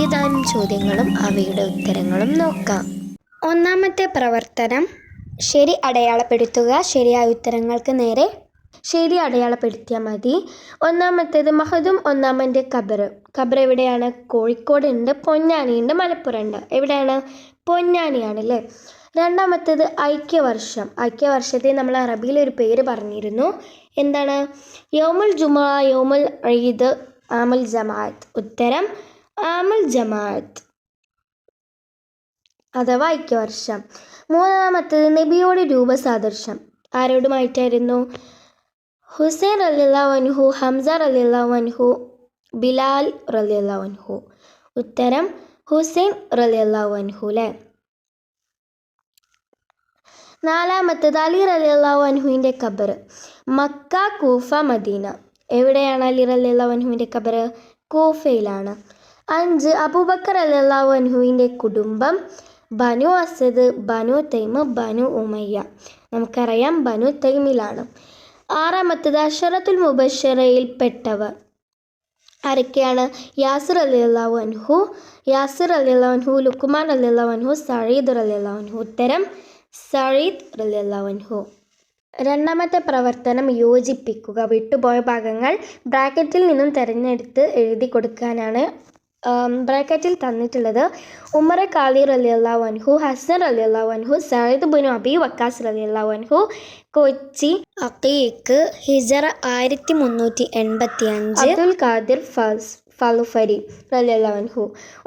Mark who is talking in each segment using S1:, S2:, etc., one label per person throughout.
S1: ഏതാനും ചോദ്യങ്ങളും അവയുടെ ഉത്തരങ്ങളും നോക്കാം. ഒന്നാമത്തെ പ്രവർത്തനം ശരി അടയാളപ്പെടുത്തുക. ശരിയായ ഉത്തരങ്ങൾക്ക് നേരെ ശരി അടയാളപ്പെടുത്തിയാൽ മതി. ഒന്നാമത്തേത് മഹദൂം ഒന്നാമൻ്റെ ഖബർ എവിടെയാണ്? കോഴിക്കോട് ഉണ്ട്, പൊന്നാനി ഉണ്ട്, മലപ്പുറം ഉണ്ട്. എവിടെയാണ്? പൊന്നാനിയാണ് അല്ലേ. രണ്ടാമത്തേത് ഐക്യവർഷത്തെ നമ്മൾ അറബിയിൽ ഒരു പേര് പറഞ്ഞിരുന്നു. എന്താണ്? യൗമുൽ ജുമുഅ, യൗമുൽ ഈദ്, ആമുൽ ജമാഅത്ത്. ഉത്തരം ആമുൽ ജമാഅത്ത് അഥവാ ഐക്യവർഷം. മൂന്നാമത്തേത് നബിയോട് രൂപസാദൃശ്യം. ആരോടുമായിട്ടായിരുന്നു? ഹുസൈൻ റളിയല്ലാഹു അൻഹു, ഹംസ റളിയല്ലാഹു അൻഹു, ബിലാൽ റളിയല്ലാഹു അൻഹു. ഉത്തരം ഹുസൈൻ റളിയല്ലാഹു അൻഹു അല്ലേ. നാലാമത്തേത് അലി റളിയല്ലാഹു അൻഹുവിൻ്റെ ഖബർ മക്ക, കൂഫ, മദീന. എവിടെയാണ് അലി റളിയല്ലാഹു അൻഹുവിൻ്റെ ഖബർ? കൂഫയിലാണ്. 5 അബൂബക്കർ റളിയല്ലാഹു അൻഹുവിൻ്റെ കുടുംബം ബനു അസദ്, ബനു തൈം, ബനു ഉമയ്യ. നമുക്കറിയാം ബനു തൈമിലാണ്. ആറാമത്തേത് അശറത്തുൽ മുബശ്ശറയിൽപ്പെട്ടവർ ആരൊക്കെയാണ്? യാസിർ റളിയല്ലാഹു അൻഹു, ലുക്മാൻ റളിയല്ലാഹു അൻഹു, സഈദ് റളിയല്ലാഹു അൻഹു. ഉത്തരം സഈദ് റളിയല്ലാഹു അൻഹു. രണ്ടാമത്തെ പ്രവർത്തനം യോജിപ്പിക്കുക. വിട്ടുപോയ ഭാഗങ്ങൾ ബ്രാക്കറ്റിൽ നിന്നും തിരഞ്ഞെടുത്ത് എഴുതി കൊടുക്കാനാണ് ബ്രാക്കറ്റിൽ തന്നിട്ടുള്ളത്. ഉമർ ഖാലി റളിയല്ലാഹു അൻഹു, ഹസൻ റളിയല്ലാഹു അൻഹു, സഈദ് ബിനു അബി വക്കാസ് റളിയല്ലാഹു അൻഹു, കൊച്ചി അഖീഖ്, ഹിജറ 1385, അബ്ദുൽ ഖാദിർ ഫലുഫരി റളിയല്ലാഹു അൻഹു.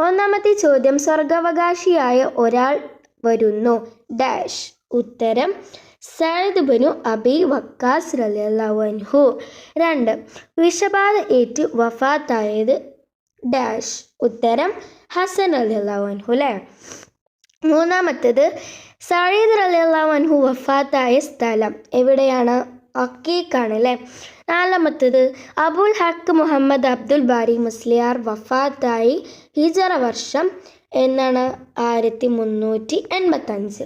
S1: ഒന്നാമത്തെ ചോദ്യം സ്വർഗാവകാശിയായ ഒരാൾ വരുന്നു ഡാഷ്. ഉത്തരം സഈദ് ബിനു അബി വക്കാസ് റളിയല്ലാഹു അൻഹു. 2 വിഷബാധ ഏറ്റ് വഫാത്തായത് ഡാഷ്. ഉത്തരം ഹസൻ റളിയല്ലാഹു അൻഹു അല്ലേ. മൂന്നാമത്തേത് സഈദ് റളിയല്ലാഹു അൻഹു വഫാത്തായ സ്ഥലം എവിടെയാണ്? അഖീഖാണ് അല്ലേ. നാലാമത്തേത് അബുൽ ഹക്ക് മുഹമ്മദ് അബ്ദുൽ ബാരി മുസ്ലിയാർ വഫാത്തായി ഹിജറ വർഷം എന്നാണ്? 1385.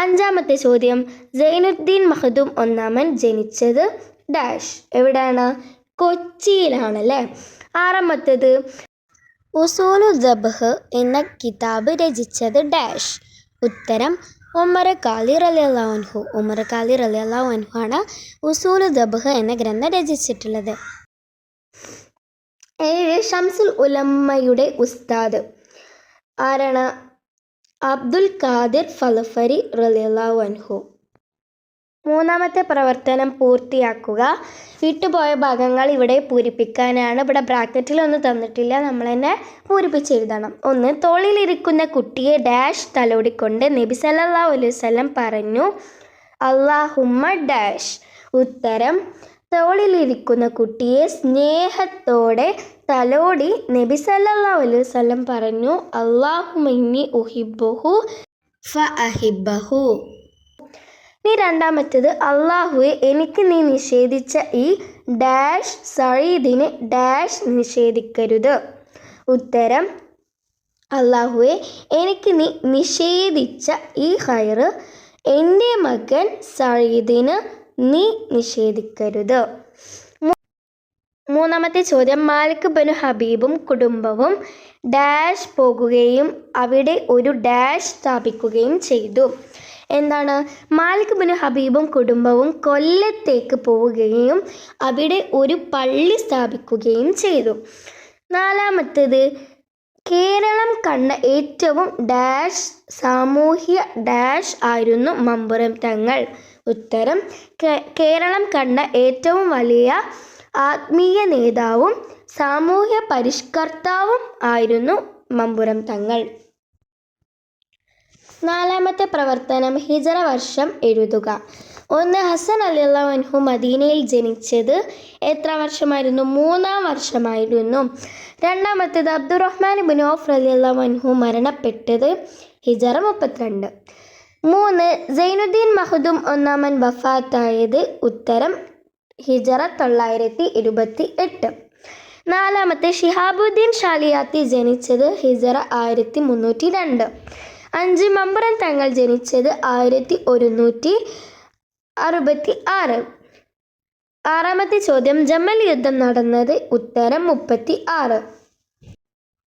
S1: അഞ്ചാമത്തെ ചോദ്യം സൈനുദ്ദീൻ മഖ്ദൂം ഒന്നാമൻ ജനിച്ചത് ഡാഷ്. എവിടെയാണ്? കൊച്ചിയിലാണല്ലേ. ആറാമത്തേത് ഉസൂലു ദബ്ഹ് എന്ന കിതാബ് രചിച്ചത് ഡാഷ്. ഉത്തരം ഉമർ ഖാലി റളിയല്ലാഹു അൻഹു ആണ് ഉസൂലു ദബ്ഹ് എന്ന ഗ്രന്ഥം രചിച്ചിട്ടുള്ളത്. 7 ഷംസുൽ ഉലമ്മയുടെ ഉസ്താദ് ആരാണ്? അബ്ദുൽ ഖാദിർ ഫലുഫരി റളിയല്ലാഹു അൻഹു. മൂന്നാമത്തെ പ്രവർത്തനം പൂർത്തിയാക്കുക. വിട്ടുപോയ ഭാഗങ്ങൾ ഇവിടെ പൂരിപ്പിക്കാനാണ്. ഇവിടെ ബ്രാക്കറ്റിലൊന്നും തന്നിട്ടില്ല, നമ്മൾ തന്നെ പൂരിപ്പിച്ചെഴുതണം. 1 തോളിലിരിക്കുന്ന കുട്ടിയെ ഡാഷ് തലോടിക്കൊണ്ട് നബി സല്ലല്ലാഹു അലൈഹി വസല്ലം പറഞ്ഞു അല്ലാഹുമ്മ ഡാഷ്. ഉത്തരം തോളിലിരിക്കുന്ന കുട്ടിയെ സ്നേഹത്തോടെ തലോടി നബി സല്ലല്ലാഹു അലൈഹി വസല്ലം പറഞ്ഞു അല്ലാഹുമ്മ ഇന്നി ഉഹിബ്ബുഹു ഫഅഹിബ്ബഹു. ഇനി രണ്ടാമത്തേത് അള്ളാഹുവെ എനിക്ക് നീ നിഷേധിച്ച ഈ ഡാഷ് സഈദിന് ഡാഷ് നിഷേധിക്കരുത്. ഉത്തരം അള്ളാഹുവെ എനിക്ക് നീ നിഷേധിച്ച ഈ ഖൈർ എൻ്റെ മകൻ സഈദിന് നീ നിഷേധിക്കരുത്. മൂന്നാമത്തെ ചോദ്യം മാലിക് ബിനു ഹബീബും കുടുംബവും ഡാഷ് പോകുകയും അവിടെ ഒരു ഡാഷ് സ്ഥാപിക്കുകയും ചെയ്തു. എന്താണ്? മാലിക് ബിനു ഹബീബും കുടുംബവും കൊല്ലത്തേക്ക് പോവുകയും അവിടെ ഒരു പള്ളി സ്ഥാപിക്കുകയും ചെയ്തു. നാലാമത്തേത് കേരളം കണ്ട ഏറ്റവും ഡാഷ് സാമൂഹ്യ ഡാഷ് ആയിരുന്നു മമ്പുറം തങ്ങൾ. ഉത്തരം കേരളം കണ്ട ഏറ്റവും വലിയ ആത്മീയ നേതാവും സാമൂഹ്യ പരിഷ്കർത്താവും ആയിരുന്നു മമ്പുറം തങ്ങൾ. നാലാമത്തെ പ്രവർത്തനം ഹിജറ വർഷം എഴുതുക. 1 ഹസൻ റളിയല്ലാഹു അൻഹു മദീനയിൽ ജനിച്ചത് എത്ര വർഷമായിരുന്നു? 3-ാം വർഷമായിരുന്നു. രണ്ടാമത്തേത് അബ്ദുറഹ്മാൻ ഇബ്നു ഔഫ് റളിയല്ലാഹു അൻഹു മരണപ്പെട്ടത് ഹിജറ 32. 3 സൈനുദ്ദീൻ മഖ്ദൂം ഒന്നാമൻ വഫാത്തായത്. ഉത്തരം ഹിജറ 928. നാലാമത്തെ ഷിഹാബുദ്ദീൻ ഷാലിയാത്തി ജനിച്ചത് ഹിജറ 1302. 5 മമ്പുറം തങ്ങൾ ജനിച്ചത് 1166. ആറാമത്തെ ചോദ്യം ജമൽ യുദ്ധം നടന്നത്. ഉത്തരം 36.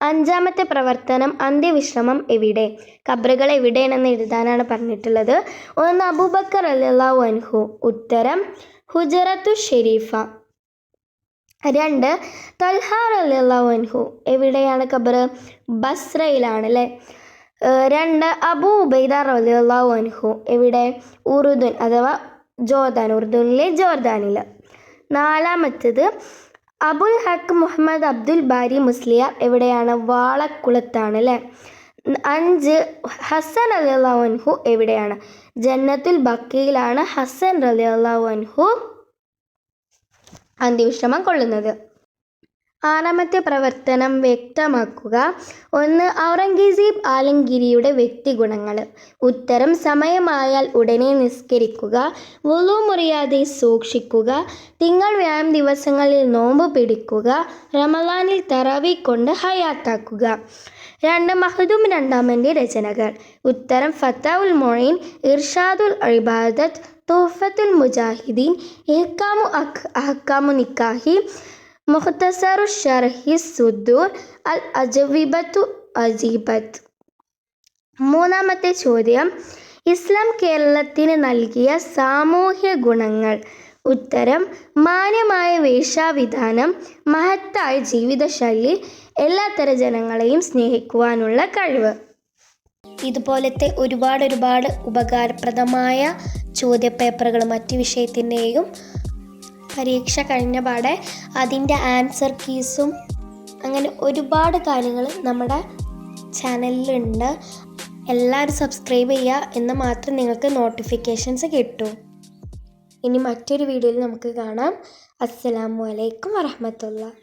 S1: അഞ്ചാമത്തെ പ്രവർത്തനം അന്ത്യവിശ്രമം എവിടെ? ഖബറുകൾ എവിടെയാണെന്ന് എഴുതാനാണ് പറഞ്ഞിട്ടുള്ളത്. ഒന്ന് അബൂബക്കർ റളിയല്ലാഹു അൻഹു. ഉത്തരം ഹുജറത്തു ഷെരീഫ. 2 തൽഹ റളിയല്ലാഹു അൻഹു. എവിടെയാണ് ഖബർ? ബസ്രയിലാണ് അല്ലേ. 2 അബൂ ഉബൈദ റളിയല്ലാഹു അൻഹു. എവിടെ? ഉറുദുൻ അഥവാ ജോർദാൻ, ഉറുദുനിലെ ജോർദാനിൽ. 4 അബുൽ ഹക്ക് മുഹമ്മദ് അബ്ദുൽ ബാരി മുസ്ലിയാർ. എവിടെയാണ്? വാളക്കുളത്താണ് അല്ലേ. 5 ഹസൻ റളിയല്ലാഹു അൻഹു. എവിടെയാണ്? ജന്നത്തുൽ ബഖീലാണ് ഹസൻ റളിയല്ലാഹു അൻഹു അന്ത്യവിശ്രമം കൊള്ളുന്നത്. 6 പ്രവർത്തനം വ്യക്തമാക്കുക. 1 ഔറംഗസീബ് ആലംഗിരിയുടെ വ്യക്തിഗുണങ്ങൾ. ഉത്തരം സമയമായാൽ ഉടനെ നിസ്കരിക്കുക, വുളു മുറിയാതെ സൂക്ഷിക്കുക, തിങ്കൾ വ്യാഴം ദിവസങ്ങളിൽ നോമ്പ് പിടിക്കുക, റമളാനിൽ തറാവീഹ് കൊണ്ട് ഹയാത്താക്കുക. 2 മഖ്ദൂം രണ്ടാമൻ്റെ രചനകൾ. ഉത്തരം ഫതഹുൽ മുഈൻ, ഇർഷാദുൽ ഇബാദത്ത്, തുഹ്ഫത്തുൽ മുജാഹിദീൻ, അഹ്കാമു നിക്കാഹി, മുഖ്തസറു ശർഹി സുദൂർ, അൽ അജ്വിബത്തു അജീബത്ത്. 3 ചോദ്യം ഇസ്ലാം കേരളത്തിന് നൽകിയ സാമൂഹ്യ ഗുണങ്ങൾ. ഉത്തരം മാന്യമായ വേഷവിധാനം, മഹത്തായ ജീവിതശൈലി, എല്ലാത്തര ജനങ്ങളെയും സ്നേഹിക്കുവാനുള്ള കഴിവ്. ഇതുപോലത്തെ ഒരുപാട് ഉപകാരപ്രദമായ ചോദ്യപേപ്പറുകൾ മറ്റ് വിഷയത്തിൻ്റെയും പരീക്ഷ കഴിഞ്ഞ പാടെ അതിൻ്റെ ആൻസർ കീസും അങ്ങനെ ഒരുപാട് കാര്യങ്ങൾ നമ്മുടെ ചാനലിലുണ്ട്. എല്ലാവരും സബ്സ്ക്രൈബ് ചെയ്യുക എന്ന് മാത്രം നിങ്ങൾക്ക് നോട്ടിഫിക്കേഷൻസ് കിട്ടും. ഇനി മറ്റൊരു വീഡിയോയിൽ നമുക്ക് കാണാം. അസ്സലാമു അലൈക്കും വറഹ്മത്തുള്ളാഹി.